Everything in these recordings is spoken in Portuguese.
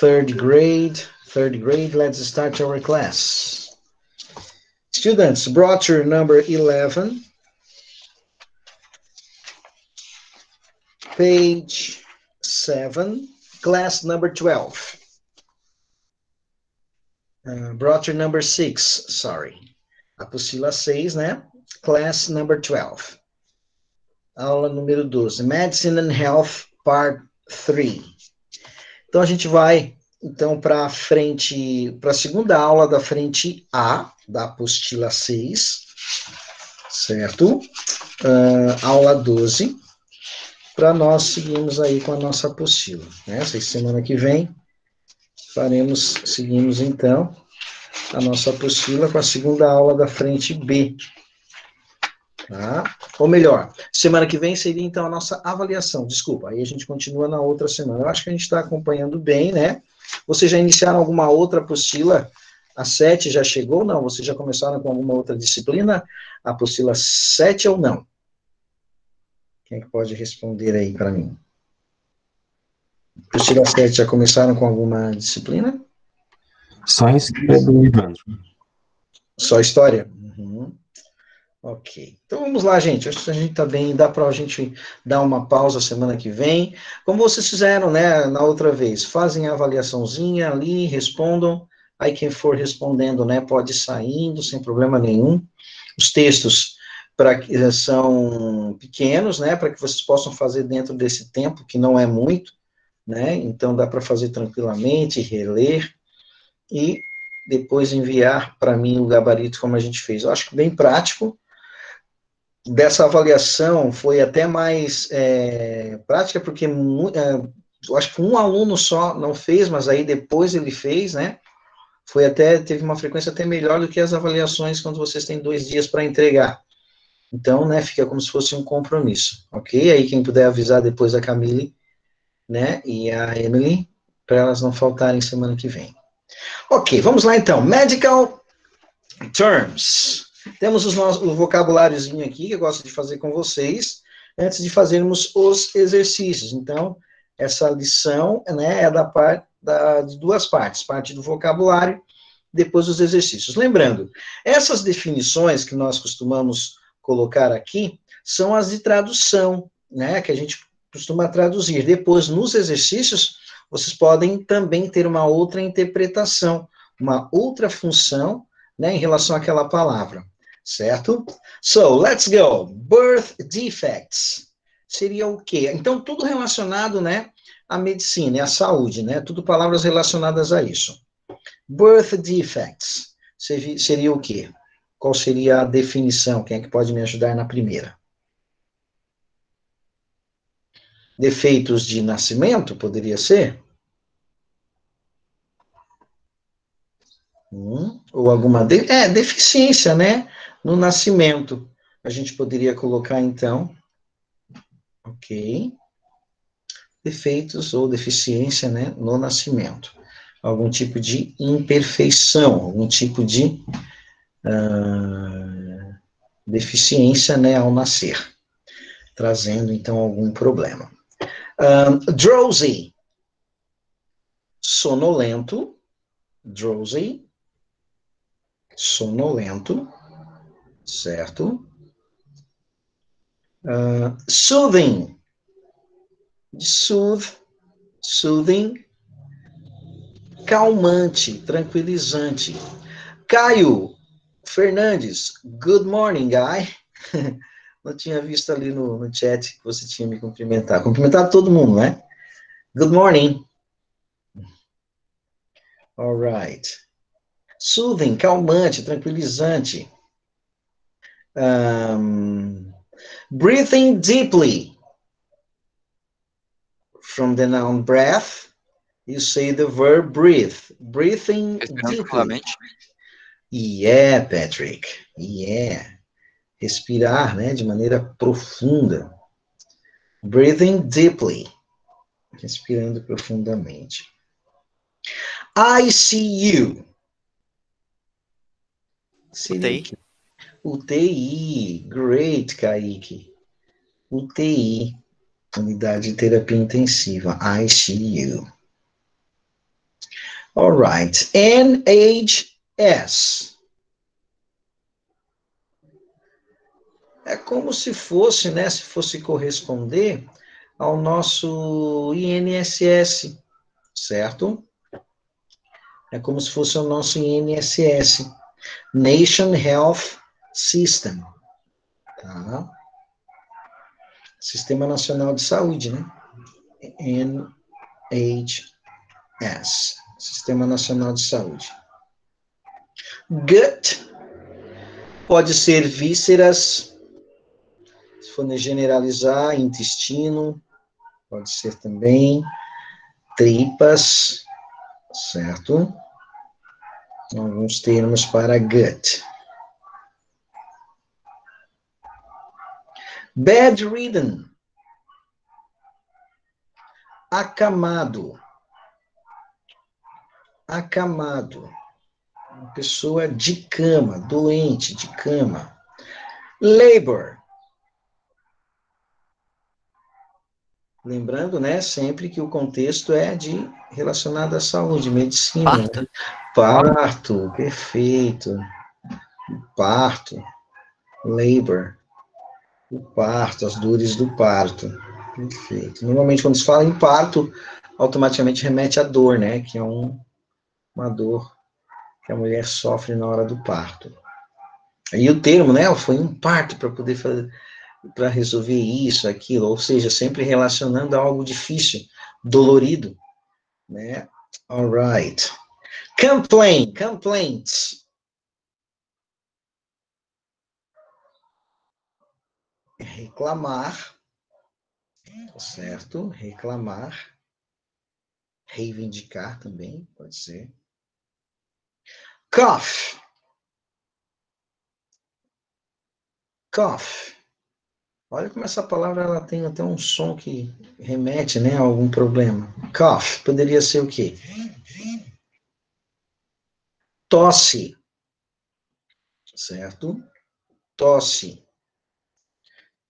third grade. Third grade, let's start our class. Students, brochure number 11. Page 7, class number 12. Brochure number 6, sorry. Apostila 6, né? Class number 12. Aula número 12. Medicine and Health, part 3. Então, a gente vai, então, para frente, para a segunda aula da frente A, da apostila 6, certo? Aula 12. Para nós seguirmos aí com a nossa apostila, né? Essa semana que vem, seguimos então a nossa apostila com a segunda aula da frente B, tá? Ou melhor, semana que vem seria então a nossa avaliação, desculpa, aí a gente continua na outra semana. Eu acho que a gente está acompanhando bem, né? Vocês já iniciaram alguma outra apostila? A 7 já chegou? Não? Vocês já começaram com alguma outra disciplina? A apostila 7 ou não? Quem é que pode responder aí para mim? Apostila 7 já começaram com alguma disciplina? Só a história do Evandro. Só história? Uhum. Ok. Então vamos lá, gente. Acho que a gente está bem, dá para a gente dar uma pausa semana que vem. Como vocês fizeram, né, na outra vez, fazem a avaliaçãozinha ali, respondam. Aí quem for respondendo, né, pode ir saindo sem problema nenhum. Os textos são pequenos, né, para que vocês possam fazer dentro desse tempo, que não é muito, né, então dá para fazer tranquilamente, reler, e depois enviar para mim o gabarito como a gente fez. Eu acho que bem prático. Dessa avaliação foi até mais prática, porque eu acho que um aluno só não fez, mas aí depois ele fez, né? Teve uma frequência até melhor do que as avaliações quando vocês têm 2 dias para entregar. Então, né, fica como se fosse um compromisso, ok? Aí quem puder avisar depois a Camille, né, e a Emily, para elas não faltarem semana que vem. Ok, vamos lá então. Medical terms. Temos o vocabuláriozinho aqui que eu gosto de fazer com vocês, antes de fazermos os exercícios. Então, essa lição, né, é de 2 partes, parte do vocabulário, depois os exercícios. Lembrando, essas definições que nós costumamos colocar aqui, são as de tradução, né, que a gente costuma traduzir. Depois, nos exercícios, vocês podem também ter uma outra interpretação, uma outra função, né, em relação àquela palavra, certo? So, let's go. Birth defects. Seria o quê? Então, tudo relacionado, né, à medicina e à saúde, né? Tudo palavras relacionadas a isso. Birth defects. Seria o quê? Qual seria a definição? Quem é que pode me ajudar na primeira? Defeitos de nascimento, poderia ser? Ou alguma... deficiência, né? No nascimento. A gente poderia colocar, então... Ok. Defeitos ou deficiência, né? No nascimento. Algum tipo de imperfeição, algum tipo de deficiência, né? Ao nascer. Trazendo, então, algum problema. Drowsy. Sonolento. Drowsy. Sonolento, certo? Soothing, soothing, calmante, tranquilizante. Caio Fernandes, good morning, guy. Não tinha visto ali no chat que você tinha me cumprimentado. Cumprimentado todo mundo, né? Good morning. All right. Soothing, calmante, tranquilizante. Breathing deeply. From the noun breath, you say the verb breathe. Breathing deeply. Yeah, Patrick. Yeah. Respirar, né, de maneira profunda. Breathing deeply. Respirando profundamente. ICU. UTI. UTI. Great, Kaique. UTI. Unidade de terapia intensiva. ICU. All right. NHS. É como se fosse, né, se fosse corresponder ao nosso INSS, certo? É como se fosse o nosso INSS, Nation Health System, tá? Sistema Nacional de Saúde, né? NHS, Sistema Nacional de Saúde. Gut pode ser vísceras, se for generalizar, intestino, pode ser também tripas, certo? Alguns termos para gut. Bedridden, acamado, acamado, uma pessoa de cama, doente, de cama. Labor, lembrando, né, sempre que o contexto é relacionado à saúde, medicina. Parto. Né? Parto, perfeito. Parto, labor, o parto, as dores do parto. Perfeito. Normalmente, quando se fala em parto, automaticamente remete à dor, né? Que é uma dor que a mulher sofre na hora do parto. E o termo, né? Foi um parto para poder fazer, para resolver isso, aquilo, ou seja, sempre relacionando a algo difícil, dolorido, né? All right. Complaints. Reclamar, certo? Reclamar. Reivindicar também, pode ser. Cough. Cough. Olha como essa palavra ela tem até um som que remete, né, a algum problema. Cough. Poderia ser o quê? Tosse. Certo? Tosse.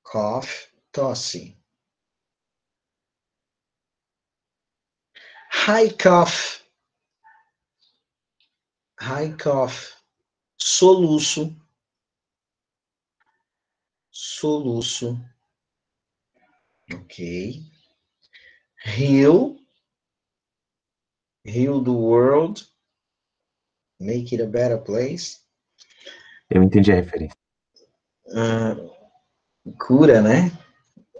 Cough. Tosse. High cough. High cough. Soluço. Soluço. Ok. Heal. Heal the world. Make it a better place. Eu entendi a referência. Cura, né?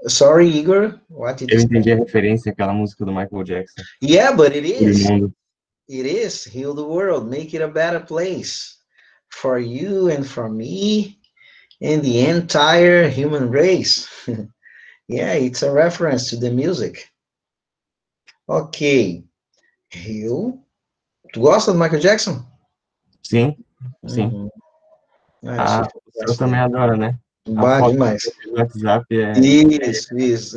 Sorry, Igor. What did you Eu say? entendi a referência, aquela música do Michael Jackson. Yeah, but it is. Mundo. It is. Heal the world. Make it a better place. For you and for me and the entire human race. Yeah, it's a reference to the music. Ok. Heal. Tu gosta do Michael Jackson? Sim, sim. Uhum. Ah, Eu também adoro, né? A Bah, foto demais. do WhatsApp é... Isso.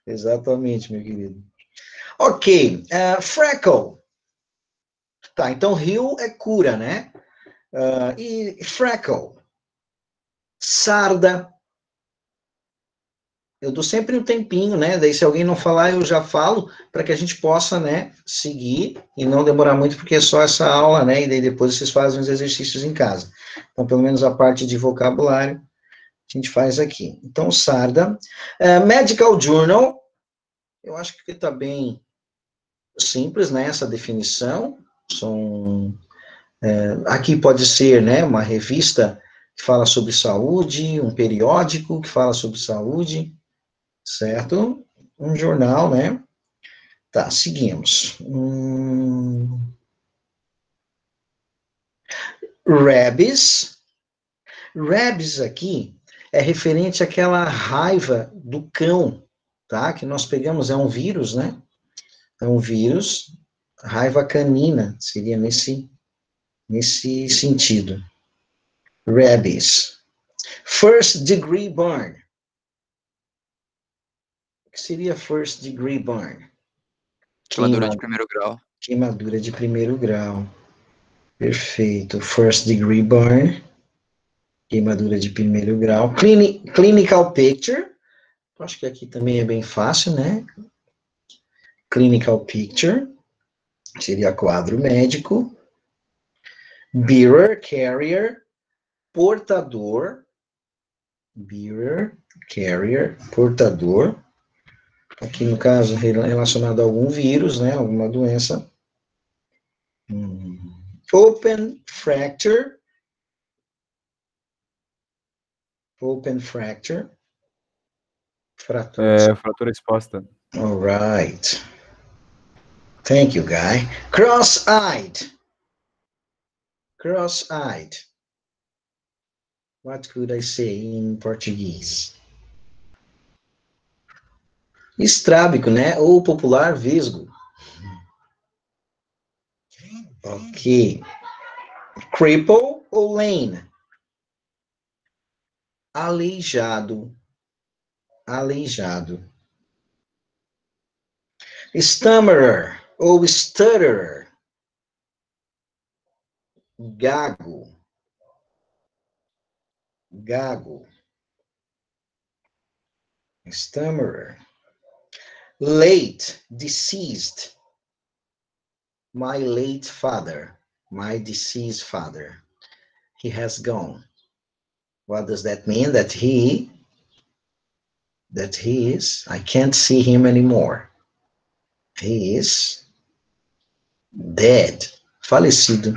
Exatamente, meu querido. Ok, freckle. Tá, então heal é cura, né? E freckle. Sarda. Eu dou sempre um tempinho, né? Daí se alguém não falar, eu já falo, para que a gente possa, né, seguir e não demorar muito, porque é só essa aula, né? E daí depois vocês fazem os exercícios em casa. Então, pelo menos a parte de vocabulário, a gente faz aqui. Então, sarda. Medical Journal. Eu acho que está bem simples, né? Essa definição. Aqui pode ser, né, uma revista que fala sobre saúde, um periódico que fala sobre saúde, certo? Um jornal, né? Tá, seguimos. Rabies. Rabies aqui é referente àquela raiva do cão, tá? Que nós pegamos, é um vírus, né? É um vírus, raiva canina, seria nesse sentido. Rabies. First degree burn. O que seria first degree burn? Queimadura de primeiro grau. Queimadura de primeiro grau. Perfeito. First degree burn. Queimadura de primeiro grau. Clinical picture. Acho que aqui também é bem fácil, né? Clinical picture. Seria quadro médico. Bearer, carrier, portador. Bearer, carrier, portador. Aqui no caso relacionado a algum vírus, né? Alguma doença. Open fracture. Open fracture. Fratura. Fratura exposta. All right. Thank you, Guy. Cross-eyed. Cross-eyed. What could I say in Portuguese? Estrábico, né? Ou popular vesgo. Ok. Cripple ou lame? Aleijado. Aleijado. Stammerer ou stutterer? Gago. Gago. Stammerer. Late, deceased. My late father. My deceased father. He has gone. What does that mean? That he is, I can't see him anymore. He is dead. Falecido.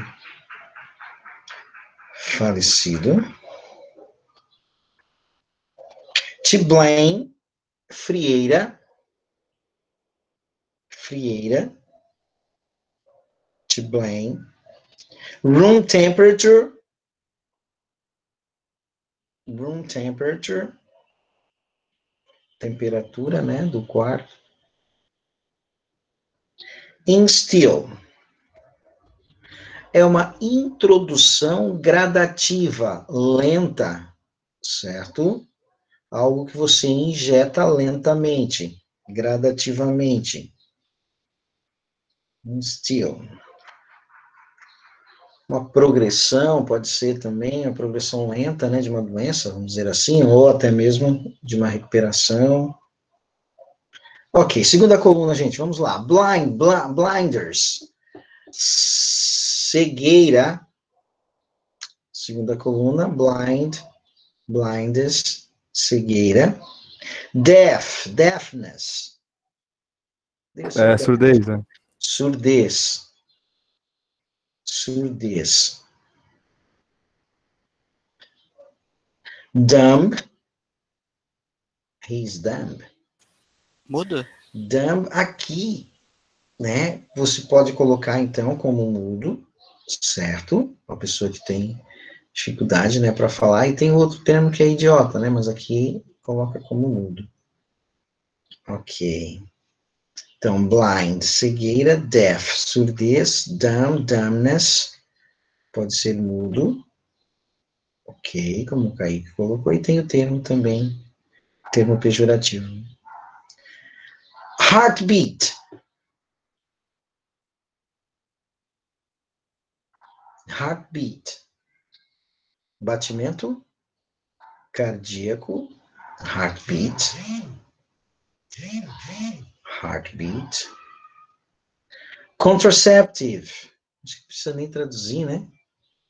Falecido. To blame, frieira. Frieira. To blame. Room temperature. Room temperature. Temperatura, né, do quarto. Instill. É uma introdução gradativa, lenta, certo? Algo que você injeta lentamente, gradativamente. Instill. Uma progressão, pode ser também uma progressão lenta, né, de uma doença, vamos dizer assim, ou até mesmo de uma recuperação. Ok, segunda coluna, gente, vamos lá. Blinders. Cegueira. Segunda coluna, blindness, cegueira. Deafness. Surdez, né? Surdez. Surdez. Dumb. He's dumb. Mudo? Dumb aqui, né? Você pode colocar então como mudo, certo? Uma pessoa que tem dificuldade, né, para falar. E tem outro termo que é idiota, né? Mas aqui coloca como mudo. Ok. Então, blind, cegueira, deaf, surdez, dumb, dumbness, pode ser mudo. Ok, como o Kaique colocou, e tem o termo também, termo pejorativo. Heartbeat. Heartbeat. Batimento cardíaco. Heartbeat. Heartbeat. Contraceptive. Acho que não precisa nem traduzir, né?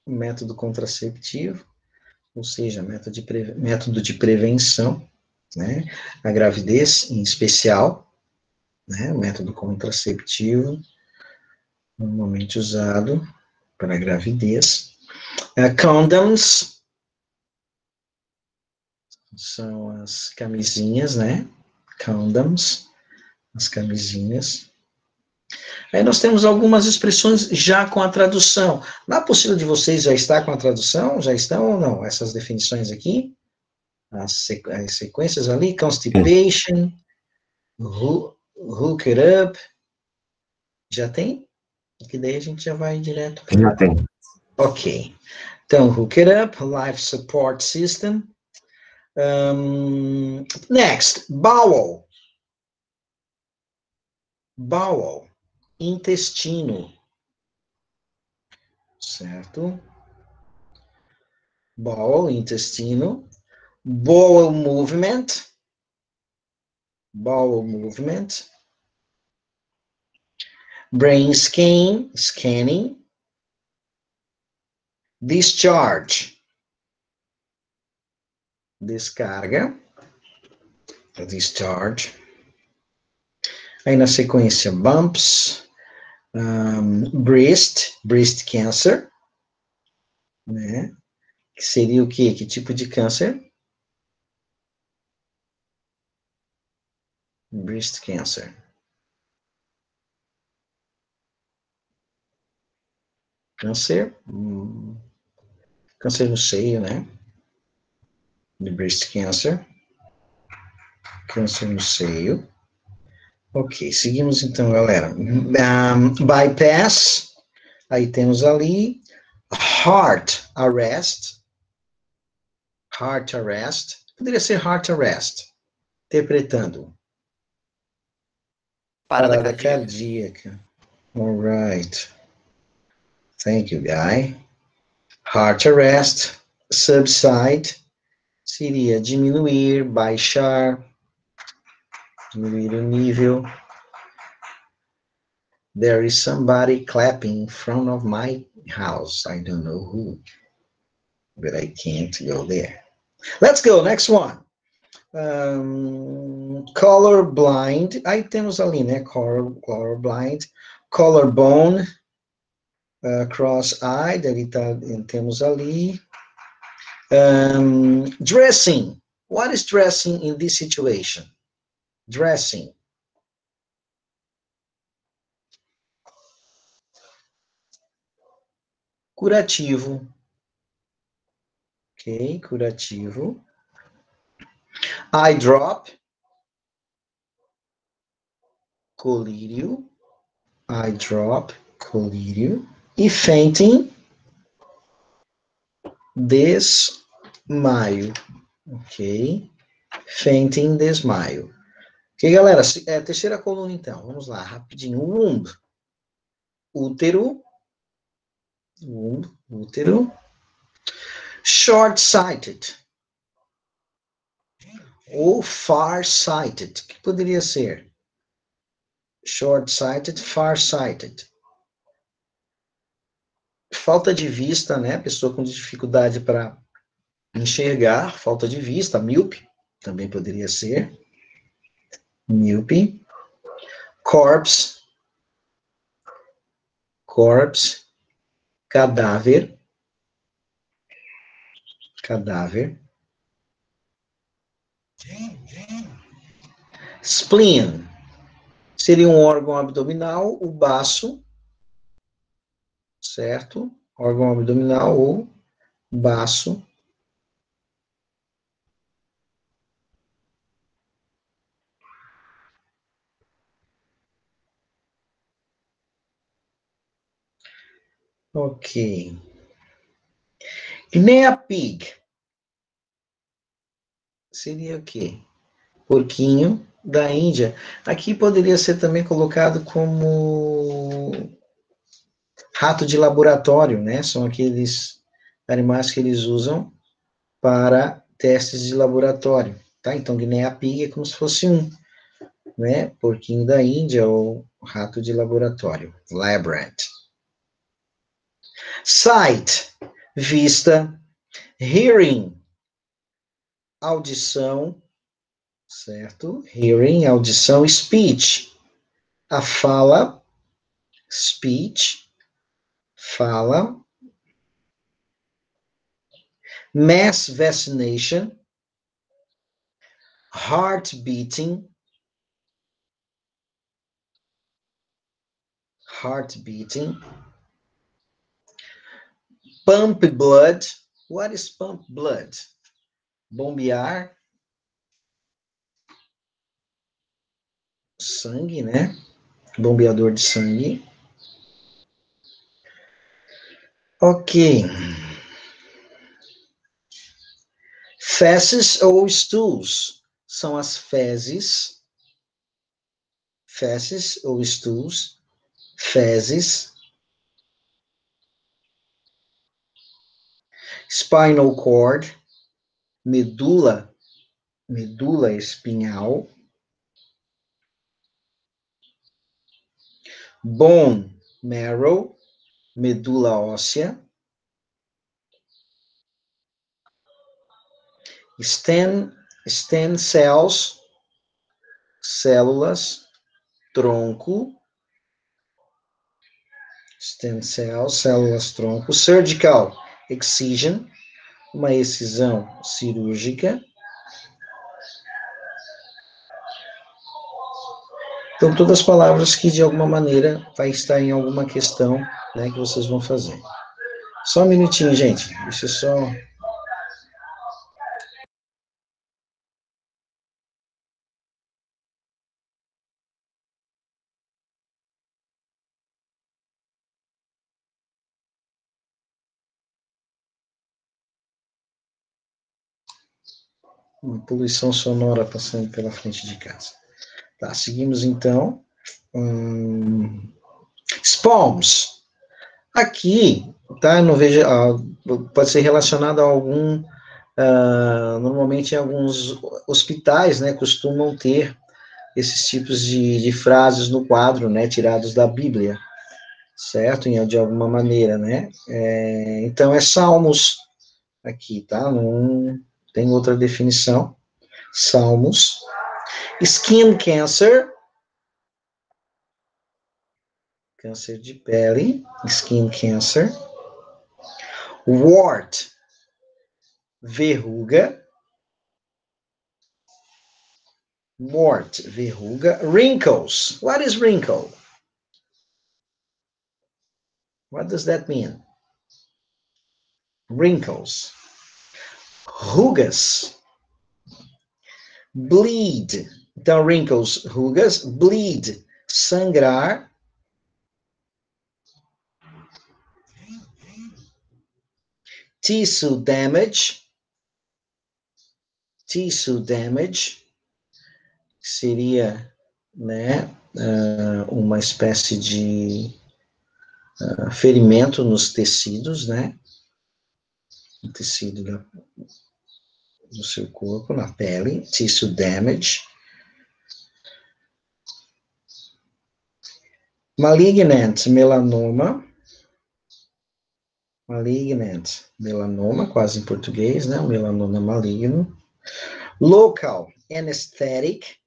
Método contraceptivo, ou seja, método de prevenção, né? A gravidez em especial, né? Método contraceptivo, normalmente usado para a gravidez. Condoms, são as camisinhas, né? Condoms, as camisinhas. Aí nós temos algumas expressões já com a tradução. Na apostila de vocês já está com a tradução? Já estão ou não? Essas definições aqui? As sequências ali? Constipation, hook it up. Já tem? Que daí a gente já vai direto. Já tem. Ok. Então, hook it up, life support system. Next, bowel. Bowel, intestino. Certo? Bowel, intestino. Bowel movement. Bowel movement. brain scanning, discharge, descarga, discharge. Aí na sequência, bumps, breast cancer, né? Que seria o quê? Que tipo de câncer? Breast cancer. Câncer, câncer no seio, né? De breast cancer. Câncer no seio. Ok, seguimos então, galera. Bypass, aí temos ali heart arrest. Heart arrest. Poderia ser heart arrest. Interpretando. Parada cardíaca. All right. Thank you, Guy. Heart arrest, subside, seria diminuir, baixar, diminuir o nível. There is somebody clapping in front of my house. I don't know who, but I can't go there. Let's go, next one. Color blind. Aí temos ali, né? Color blind. Collarbone. Cross-eyed, ali tá, temos ali. Dressing. What is dressing in this situation? Dressing. Curativo. Ok, curativo. Eye drop. Colírio. Eye drop. Colírio. E fainting. Desmaio. Ok. Fainting, desmaio. Ok, galera? Terceira coluna, então. Vamos lá, rapidinho. Womb. Útero. Womb. Útero. Short-sighted. Ou far-sighted. O que poderia ser? Short-sighted, far-sighted. Falta de vista, né? Pessoa com dificuldade para enxergar, falta de vista, míope, também poderia ser. Míope. Corpse. Corpse. Cadáver. Cadáver. Spleen. Seria um órgão abdominal, o baço, certo? Órgão abdominal ou baço. Ok. Guinea pig. Seria o quê? Porquinho da Índia. Aqui poderia ser também colocado como rato de laboratório, né? São aqueles animais que eles usam para testes de laboratório, tá? Então, Guinea pig é como se fosse né? Porquinho da Índia ou rato de laboratório. Lab rat. Sight, vista. Hearing, audição, certo? Hearing, audição. Speech, a fala. Speech, fala. Mass vaccination. Heart beating. Heart beating. Pump blood. What is pump blood? Bombear sangue, né? Bombeador de sangue. Ok. Feces ou stools? São as fezes. Feces ou stools. Fezes. Spinal cord. Medula. Medula espinhal. Bone marrow, medula óssea. Stem cells, células, tronco. Stem cells, células, tronco. Surgical excision, uma excisão cirúrgica. Então, todas as palavras que, de alguma maneira, vai estar em alguma questão, né, que vocês vão fazer. Só um minutinho, gente. Deixa eu só... Uma poluição sonora passando pela frente de casa. Tá, seguimos então. Spalms. Aqui, tá? Eu não vejo. Pode ser relacionado a algum. Normalmente, em alguns hospitais, né, costumam ter esses tipos de frases no quadro, né, tirados da Bíblia, certo? De alguma maneira, né? Então, é Salmos aqui, tá? Não tem outra definição. Salmos. Skin cancer. Câncer de pele. Skin cancer. Wart. Verruga. Wart. Verruga. Wrinkles. What is wrinkle? What does that mean? Wrinkles. Rugas. Bleed. Então, wrinkles, rugas. Bleed, sangrar. Tissue damage. Tissue damage. Seria, né, uma espécie de ferimento nos tecidos, né? No tecido do seu corpo, na pele. Tissue damage. Malignant melanoma. Malignant melanoma, quase em português, né? Melanoma maligno. Local anesthetic.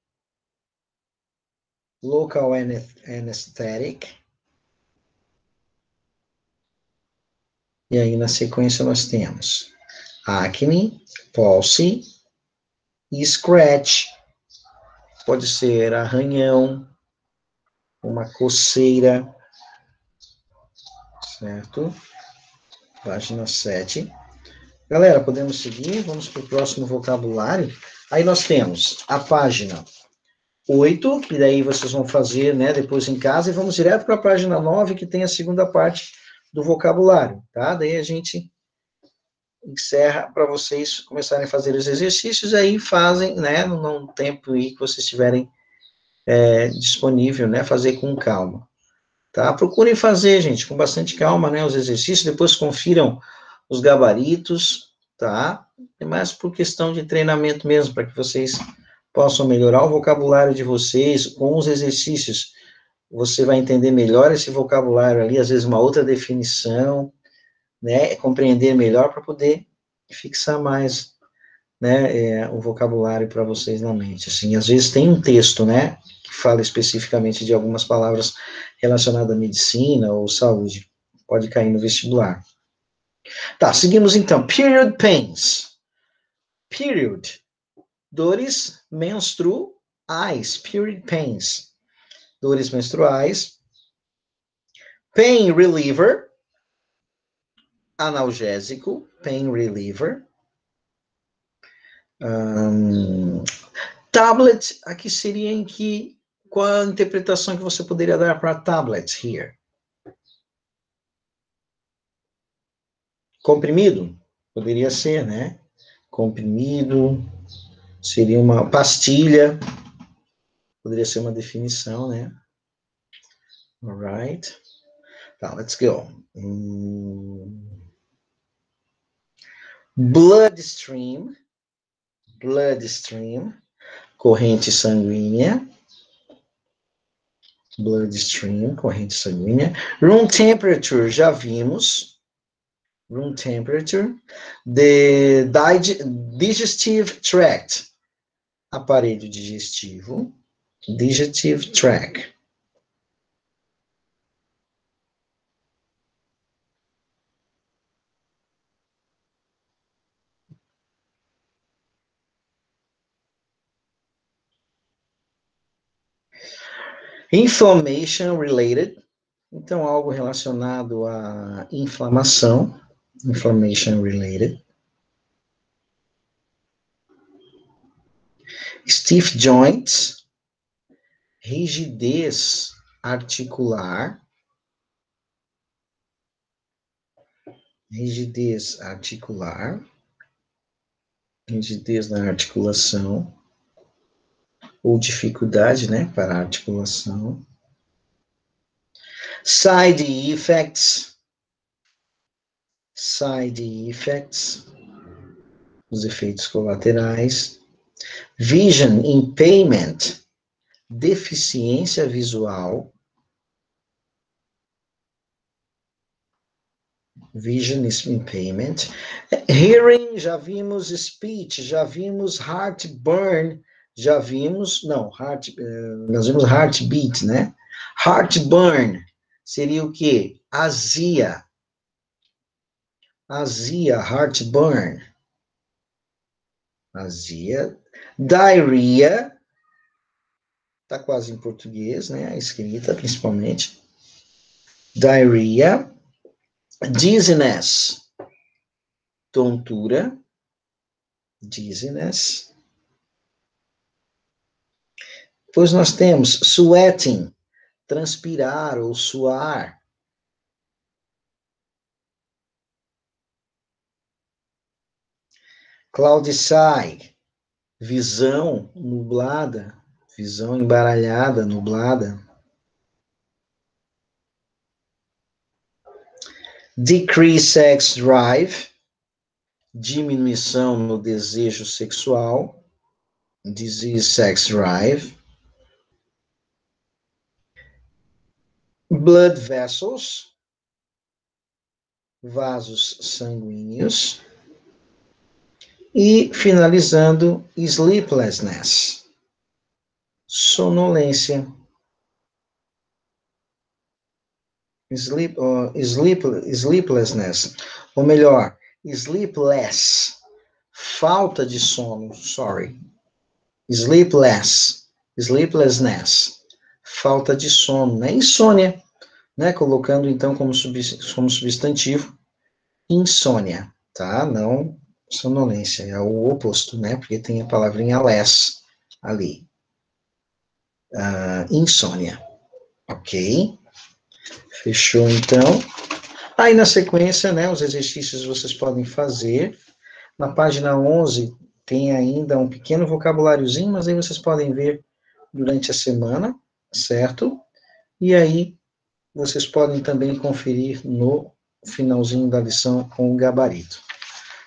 Local anesthetic. E aí, na sequência, nós temos acne, pulse e scratch. Pode ser arranhão, uma coceira, certo? Página 7. Galera, podemos seguir? Vamos para o próximo vocabulário. Aí nós temos a página 8, que daí vocês vão fazer, né, depois em casa, e vamos direto para a página 9, que tem a segunda parte do vocabulário, tá? Daí a gente encerra para vocês começarem a fazer os exercícios, aí fazem, né, no tempo aí que vocês tiverem disponível, né, fazer com calma, tá? Procurem fazer, gente, com bastante calma, né, os exercícios, depois confiram os gabaritos, tá? É mais por questão de treinamento mesmo, para que vocês possam melhorar o vocabulário de vocês com os exercícios. Você vai entender melhor esse vocabulário ali, às vezes uma outra definição, né, compreender melhor para poder fixar mais, né, o vocabulário para vocês na mente. Assim, às vezes tem um texto, né, que fala especificamente de algumas palavras relacionadas à medicina ou saúde, pode cair no vestibular. Tá, seguimos então. Period pains. Period. Dores menstruais. Period pains. Dores menstruais. Pain reliever. Analgésico. Pain reliever. Tablet, aqui seria em que, qual a interpretação que você poderia dar para tablet here? Comprimido? Poderia ser, né? Comprimido, seria uma pastilha, poderia ser uma definição, né? Alright. Tá, let's go. Bloodstream. Bloodstream. Corrente sanguínea. Bloodstream, corrente sanguínea. Room temperature, já vimos. Room temperature. The digestive tract, aparelho digestivo. Digestive tract. Inflammation related, então algo relacionado à inflamação, inflammation related. Stiff joints, rigidez articular, rigidez articular, rigidez na articulação, ou dificuldade, né, para a articulação. Side effects, os efeitos colaterais. Vision impairment, deficiência visual. Vision impairment. Hearing, já vimos. Speech, já vimos. Heartburn, já vimos. Não, nós vimos heartbeat, né? Heartburn seria o quê? Azia. Azia, heartburn. Azia. Diarrhea, tá quase em português, né? A escrita, principalmente. Diarrhea. Dizziness, tontura. Dizziness. Depois nós temos sweating, transpirar ou suar. Cloud sight, visão nublada, visão embaralhada, nublada. Decrease sex drive, diminuição no desejo sexual. Disease sex drive. Blood vessels, vasos sanguíneos. E, finalizando, sleeplessness, sonolência. Sleeplessness, ou melhor, sleepless, falta de sono, sorry. Sleeplessness, falta de sono, né? Insônia, né? Colocando, então, como substantivo, insônia, tá? Não sonolência, é o oposto, né? Porque tem a palavrinha less ali. Insônia, ok? Fechou, então. Aí, na sequência, né, os exercícios vocês podem fazer. Na página 11 tem ainda um pequeno vocabuláriozinho, mas aí vocês podem ver durante a semana, certo? E aí, vocês podem também conferir no finalzinho da lição com o gabarito.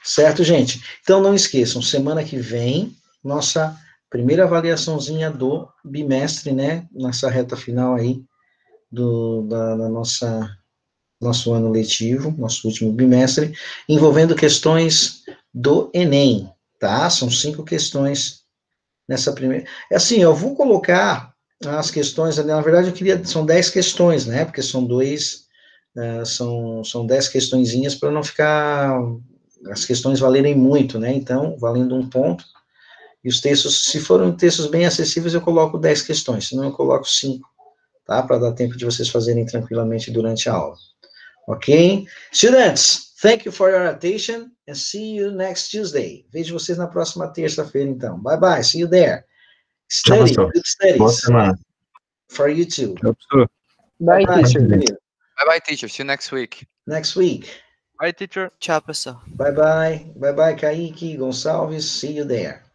Certo, gente? Então, não esqueçam, semana que vem, nossa primeira avaliaçãozinha do bimestre, né? Nessa reta final aí da nosso ano letivo, nosso último bimestre, envolvendo questões do Enem, tá? São 5 questões nessa primeira... Assim, eu vou colocar as questões, na verdade, são 10 questões, né? Porque são 10 questõezinhas para não ficar... as questões valerem muito, né? Então, valendo um ponto, e os textos, se forem textos bem acessíveis, eu coloco 10 questões, senão eu coloco 5, tá? Para dar tempo de vocês fazerem tranquilamente durante a aula. Ok? Students, thank you for your attention, and see you next Tuesday. Vejo vocês na próxima terça-feira, então. Bye, bye, see you there. Study, good studies. Boa semana. For you too. Tchau, professor. Bye, teacher. Bye, teacher. See you next week. Next week. Bye, teacher. Tchau, pessoal. Bye, bye. Bye, bye, Kaique, Gonçalves. See you there.